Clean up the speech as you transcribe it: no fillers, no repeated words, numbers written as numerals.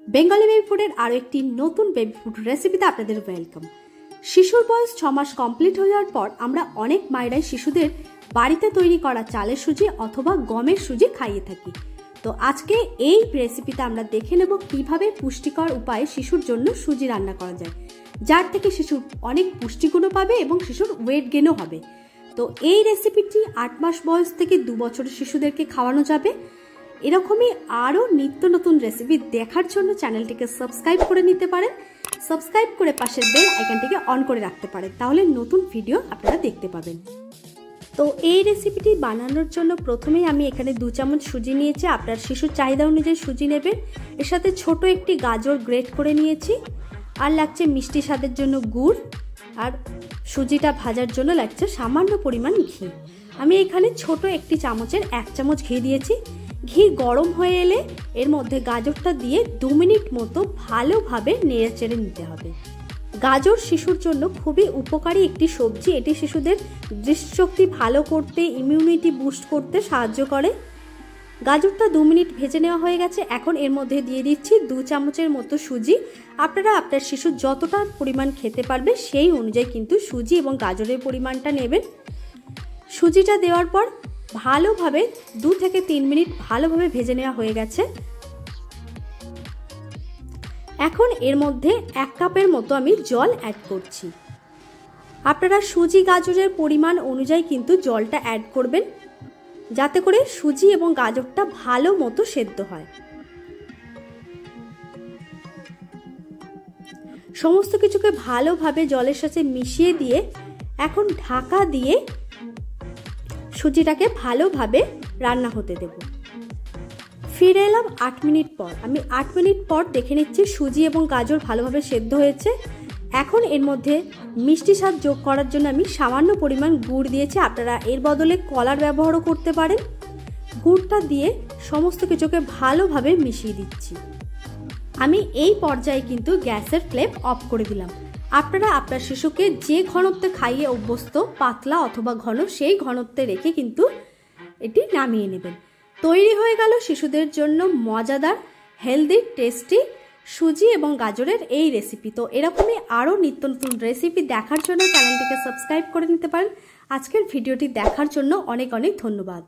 Bengali baby ফুডের আরও একটি নতুন বেবি ফুড রেসিপিতে আপনাদের ওয়েলকাম। শিশুর বয়স 6 মাস কমপ্লিট হয়ে যাওয়ার পর আমরা অনেক মায়েরাই শিশুদের বাড়িতে তৈরি করা চালের সুজি অথবা গমের সুজি খাইয়ে থাকি। তো আজকে এই রেসিপিতে আমরা দেখে নেব কিভাবে পুষ্টিকর উপায়ে শিশুর জন্য সুজি রান্না করা যায়, যার থেকে শিশুর অনেক পুষ্টিগুণও পাবে এবং শিশুর ওয়েট গেনও হবে। তো এই রেসিপিটি 8 মাস বয়স থেকে 2 বছরের শিশুদেরকে খাওয়ানো যাবে। এরকমই আরও নিত্য নতুন রেসিপি দেখার জন্য চ্যানেলটিকে সাবস্ক্রাইব করে নিতে পারেন। সাবস্ক্রাইব করে পাশের বেল আইকনটিকে অন করে রাখতে পারেন, তাহলে নতুন ভিডিও আপনারা দেখতে পাবেন। তো এই রেসিপিটি বানানোর জন্য প্রথমেই আমি এখানে 2 চামচ সুজি নিয়েছি। আপনার শিশুর চাহিদা অনুযায়ী সুজি নেবেন। এর সাথে ছোট একটি গাজর গ্রেট করে নিয়েছি, আর লাগছে মিষ্টি স্বাদের জন্য গুড়, আর সুজিটা ভাজার জন্য লাগছে সামান্য পরিমাণ ঘি। আমি এখানে ছোট একটি চামচের 1 চামচ ঘি দিয়েছি। ঘি গরম হয়ে এলে এর মধ্যে গাজরটা দিয়ে 2 মিনিট মতো ভালোভাবে নেড়েচেড়ে নিতে হবে। গাজর শিশুর জন্য খুবই উপকারী একটি সবজি। এটি শিশুদের দৃষ্টিশক্তি ভালো করতে, ইমিউনিটি বুস্ট করতে সাহায্য করে। গাজরটা 2 মিনিট ভেজে নেওয়া হয়ে গেছে। এখন এর মধ্যে দিয়ে দিচ্ছি 2 চামচের মতো সুজি। আপনারা আপনার শিশু যতটা পরিমাণ খেতে পারবে সেই অনুযায়ী কিন্তু সুজি এবং গাজরের পরিমাণটা নেবেন। সুজিটা দেওয়ার পর ভালোভাবে 2 থেকে 3 মিনিট ভালোভাবে ভেজে নেওয়া হয়ে গেছে। এখন এর মধ্যে 1 কাপের মতো আমি জল অ্যাড করছি। আপনারা সুজি গাজরের পরিমাণ অনুযায়ী কিন্তু জলটা অ্যাড করবেন, যাতে করে সুজি এবং গাজরটা ভালো মতো সেদ্ধ হয়। সমস্ত কিছুকে ভালোভাবে জলের সাথে মিশিয়ে দিয়ে এখন ঢাকা দিয়ে সুজিটাকে ভালোভাবে রান্না হতে দেব। ফিরে এলাম 8 মিনিট পর। আমি 8 মিনিট পর দেখে নিচ্ছি সুজি এবং গাজর ভালোভাবে সেদ্ধ হয়েছে। এখন এর মধ্যে মিষ্টি স্বাদ যোগ করার জন্য আমি সামান্য পরিমাণ গুড় দিয়েছি। আপনারা এর বদলে কলার ব্যবহারও করতে পারেন। গুড়টা দিয়ে সমস্ত কিছুকে ভালোভাবে মিশিয়ে দিচ্ছি। আমি এই পর্যায়ে কিন্তু গ্যাসের ফ্লেম অফ করে দিলাম। আপনারা আপনার শিশুকে যে ঘনত্বে খাইয়ে অভ্যস্ত, পাতলা অথবা ঘন, সেই ঘনত্বে রেখে কিন্তু এটি নামিয়ে নেবেন। তৈরি হয়ে গেল শিশুদের জন্য মজাদার, হেলদি, টেস্টি সুজি এবং গাজরের এই রেসিপি। তো এরকমই আরও নিত্য নতুন রেসিপি দেখার জন্য চ্যানেলটিকে সাবস্ক্রাইব করে নিতে পারেন। আজকের ভিডিওটি দেখার জন্য অনেক অনেক ধন্যবাদ।